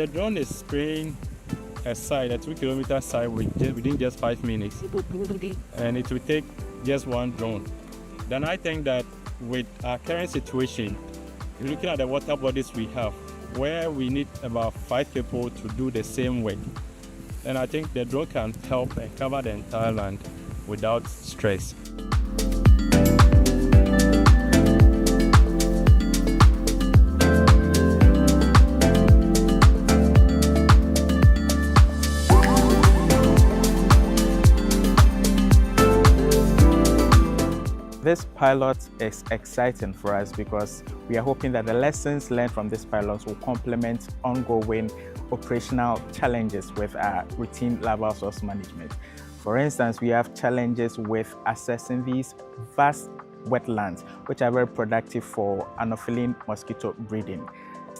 the drone is spraying a 2-kilometer side within just 5 minutes, and it will take just one drone. Then I think that with our current situation, looking at the water bodies we have, where we need about 5 people to do the same work, and I think the drone can help and cover the entire land without stress. This pilot is exciting for us because we are hoping that the lessons learned from this pilot will complement ongoing operational challenges with our routine larval source management. For instance, we have challenges with accessing these vast wetlands, which are very productive for Anopheles mosquito breeding.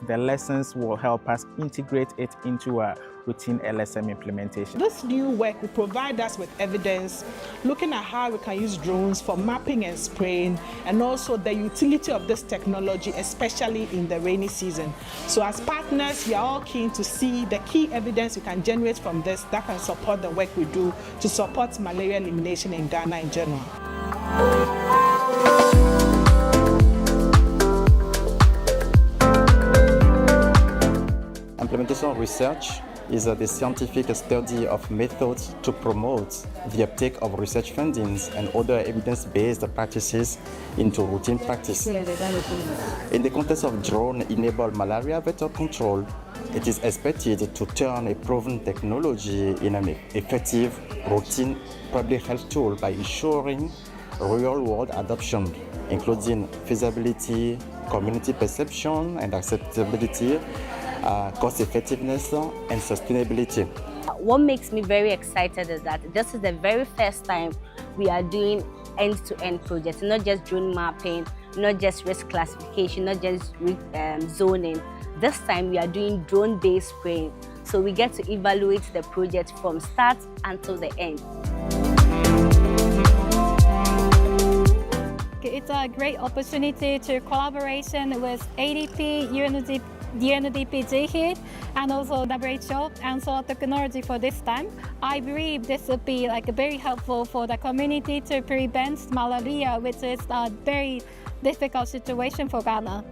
The lessons will help us integrate it into our routine LSM implementation. This new work will provide us with evidence, looking at how we can use drones for mapping and spraying, and also the utility of this technology, especially in the rainy season. So as partners, we are all keen to see the key evidence we can generate from this that can support the work we do to support malaria elimination in Ghana in general. Implementation research is the scientific study of methods to promote the uptake of research fundings and other evidence-based practices into routine practice. In the context of drone-enabled malaria vector control, it is expected to turn a proven technology in an effective routine public health tool by ensuring real-world adoption, including feasibility, community perception and acceptability, cost effectiveness and sustainability. What makes me very excited is that this is the very first time we are doing end-to-end projects, not just drone mapping, not just risk classification, not just zoning. This time we are doing drone-based spraying, so we get to evaluate the project from start until the end. It's a great opportunity to collaboration with ADP, UNDP GHIT, and also WHO and SORA Technology for this time. I believe this will be very helpful for the community to prevent malaria, which is a very difficult situation for Ghana.